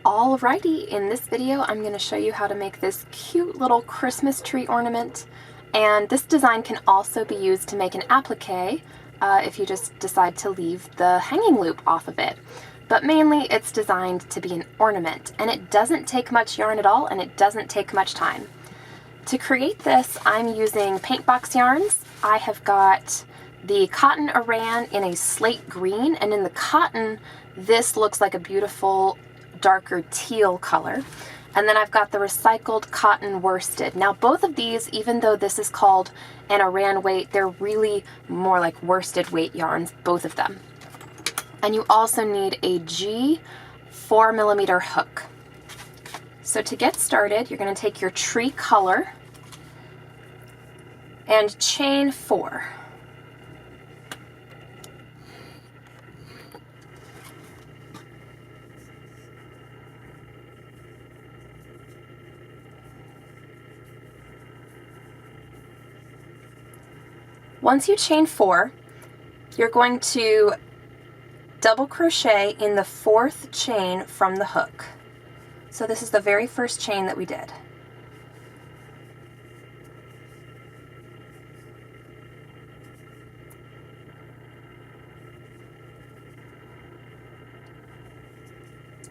Alrighty, in this video I'm going to show you how to make this cute little Christmas tree ornament, and this design can also be used to make an applique if you just decide to leave the hanging loop off of it. But mainly it's designed to be an ornament, and it doesn't take much yarn at all, and it doesn't take much time. To create this, I'm using paint box yarns. I have got the cotton Aran in a slate green, and in the cotton this looks like a beautiful darker teal color. And then I've got the recycled cotton worsted. Now both of these, even though this is called an Aran weight, they're really more like worsted weight yarns, both of them. And you also need a G 4mm hook. So to get started, you're going to take your tree color and chain 4. Once you chain 4, you're going to double crochet in the 4th chain from the hook. So this is the very first chain that we did.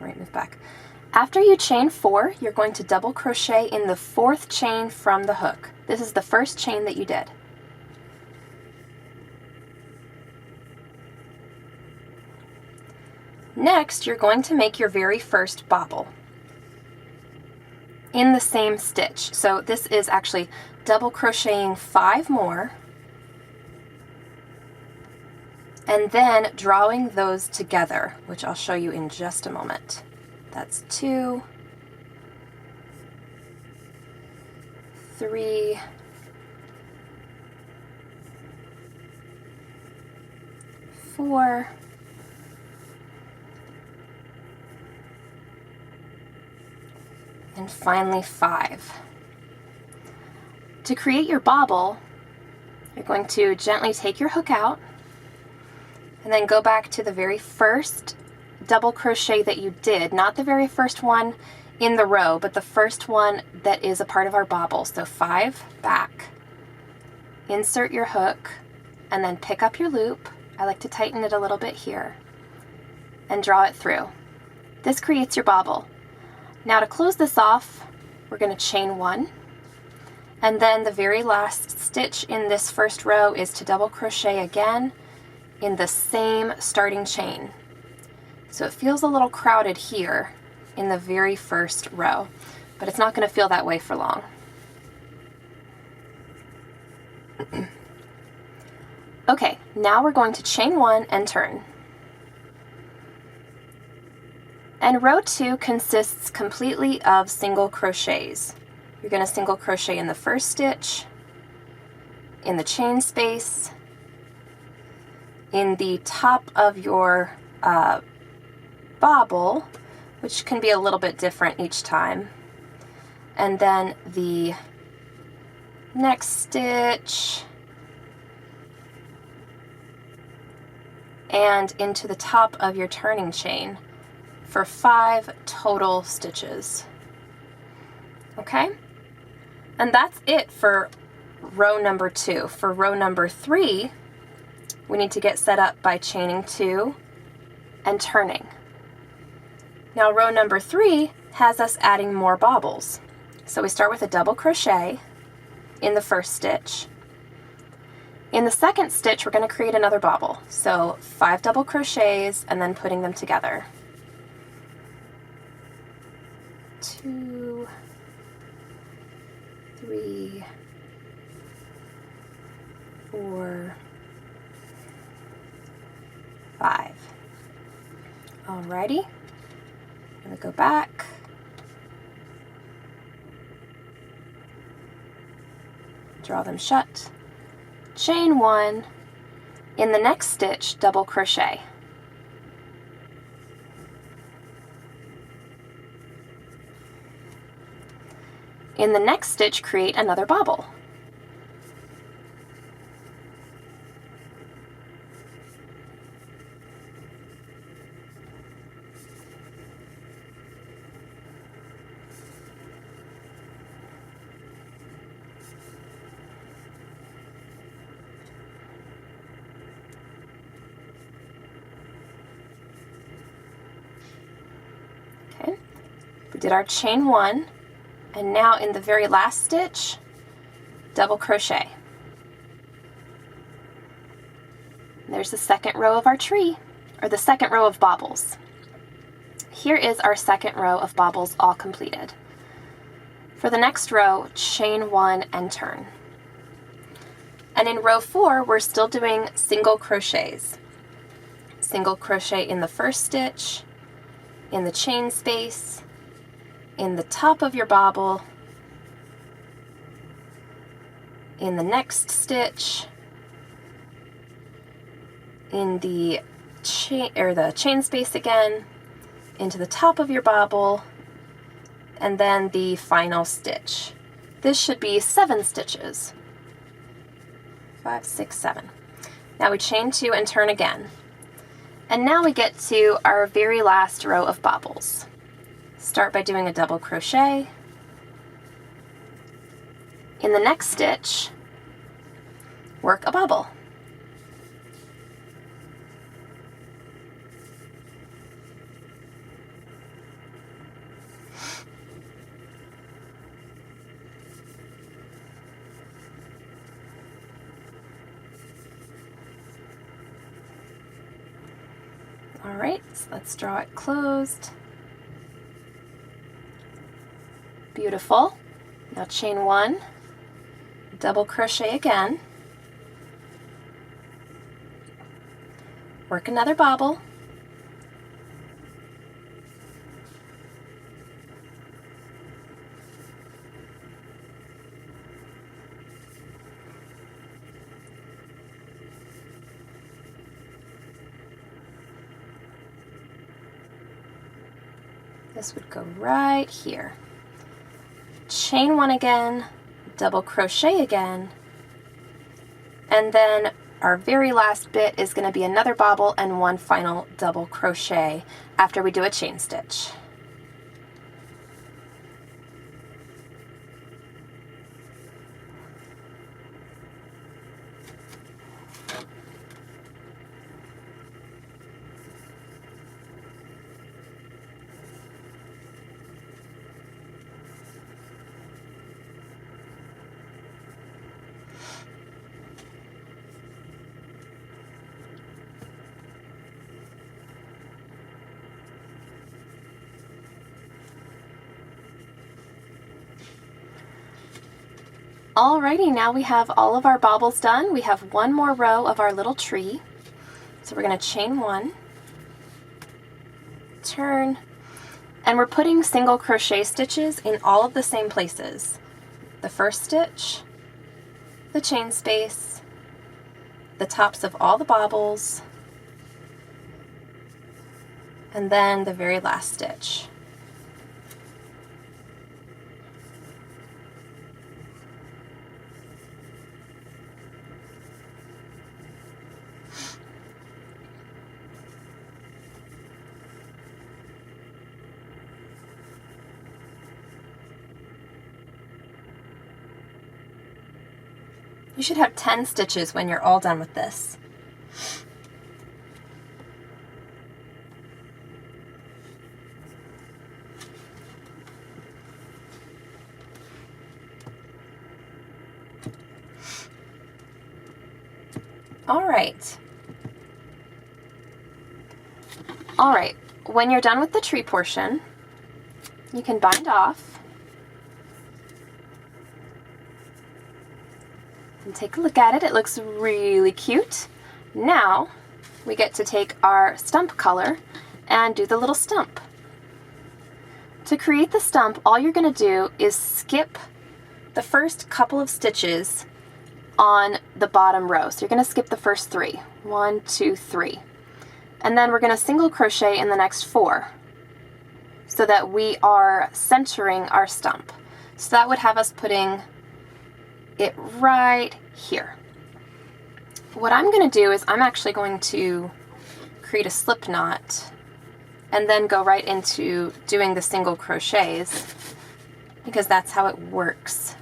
All right, move back. After you chain 4, you're going to double crochet in the 4th chain from the hook. This is the first chain that you did. Next, you're going to make your very first bobble in the same stitch. So this is actually double crocheting 5 more and then drawing those together, which I'll show you in just a moment. That's 2, 3, 4, and finally 5. To create your bobble, you're going to gently take your hook out and then go back to the very first double crochet that you did, not the very first one in the row, but the first one that is a part of our bobble. So 5 back, insert your hook, and then pick up your loop. I like to tighten it a little bit here and draw it through. This creates your bobble. Now to close this off, we're going to chain 1, and then the very last stitch in this first row is to double crochet again in the same starting chain. So it feels a little crowded here in the very first row, but it's not going to feel that way for long. Okay, now we're going to chain 1 and turn. And row 2 consists completely of single crochets. You're going to single crochet in the first stitch, in the chain space, in the top of your bobble, which can be a little bit different each time, and then the next stitch, and into the top of your turning chain for 5 total stitches. Okay? And that's it for row number 2. For row number 3, we need to get set up by chaining 2 and turning. Now row number 3 has us adding more bobbles. So we start with a double crochet in the first stitch. In the second stitch, we're going to create another bobble. So 5 double crochets and then putting them together. 2, 3, 4, 5. Alrighty, I'm going to go back. Draw them shut. Chain 1. In the next stitch, double crochet. In the next stitch, create another bobble. We did our chain 1, and now in the very last stitch, double crochet. And there's the second row of our tree, or the second row of bobbles. Here is our second row of bobbles all completed. For the next row, chain 1 and turn. And in row 4, we're still doing single crochets. Single crochet in the first stitch, in the chain space, in the top of your bobble, in the next stitch, in the chain space again, into the top of your bobble, and then the final stitch. This should be 7 stitches. 5, 6, 7. Now we chain 2 and turn again. And now we get to our very last row of bobbles. Start by doing a double crochet. In the next stitch, work a bobble. All right, so let's draw it closed. Beautiful. Now chain 1, double crochet again, work another bobble, this would go right here. Chain 1 again, double crochet again, and then our very last bit is going to be another bobble and one final double crochet after we do a chain stitch. Alrighty, now we have all of our bobbles done. We have one more row of our little tree. So we're going to chain 1, turn, and we're putting single crochet stitches in all of the same places. The first stitch, the chain space, the tops of all the bobbles, and then the very last stitch. You should have 10 stitches when you're all done with this. All right. When you're done with the tree portion, you can bind off and take a look at it. It looks really cute. Now we get to take our stump color and do the little stump. To create the stump, all you're going to do is skip the first couple of stitches on the bottom row. So you're going to skip the first 3. 1, 2, 3. And then we're going to single crochet in the next 4 so that we are centering our stump. So that would have us putting it right here. What I'm going to do is I'm actually going to create a slip knot and then go right into doing the single crochets because that's how it works.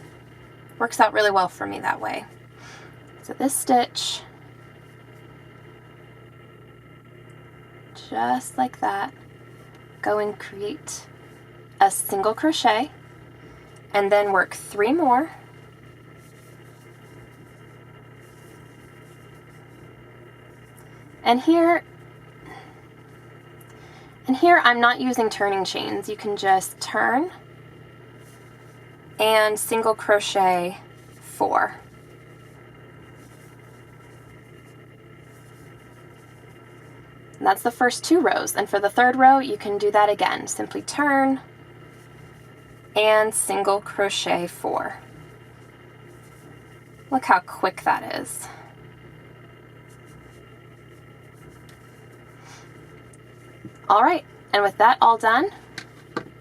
Works out really well for me that way. So this stitch, just like that, go and create a single crochet and then work 3 more. And here I'm not using turning chains. You can just turn and single crochet 4. And that's the first 2 rows. And for the 3rd row, you can do that again. Simply turn and single crochet 4. Look how quick that is. All right, and with that all done,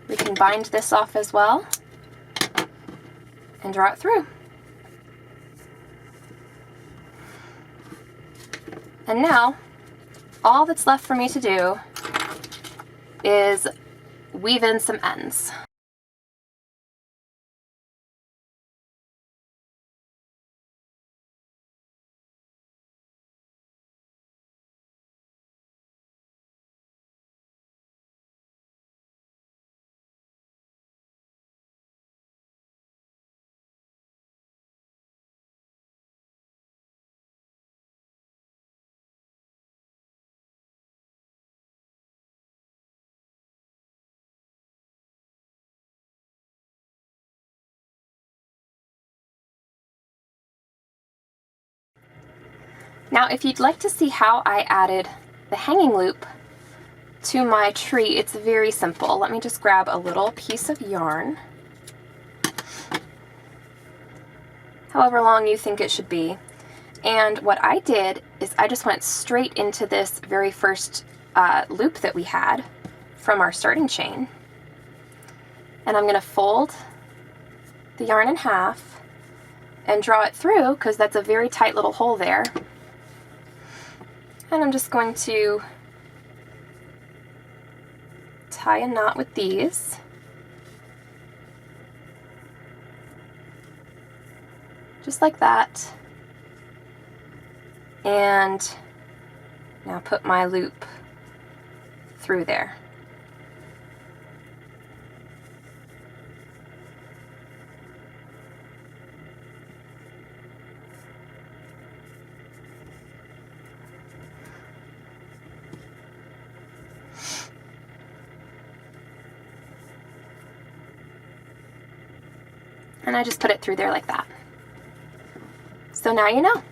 we can bind this off as well and draw it through. And now, all that's left for me to do is weave in some ends. Now, if you'd like to see how I added the hanging loop to my tree, it's very simple. Let me just grab a little piece of yarn, however long you think it should be. And what I did is I just went straight into this very first loop that we had from our starting chain. And I'm going to fold the yarn in half and draw it through, because that's a very tight little hole there. And I'm just going to tie a knot with these. Just like that. And now put my loop through there. And I just put it through there like that. So now you know.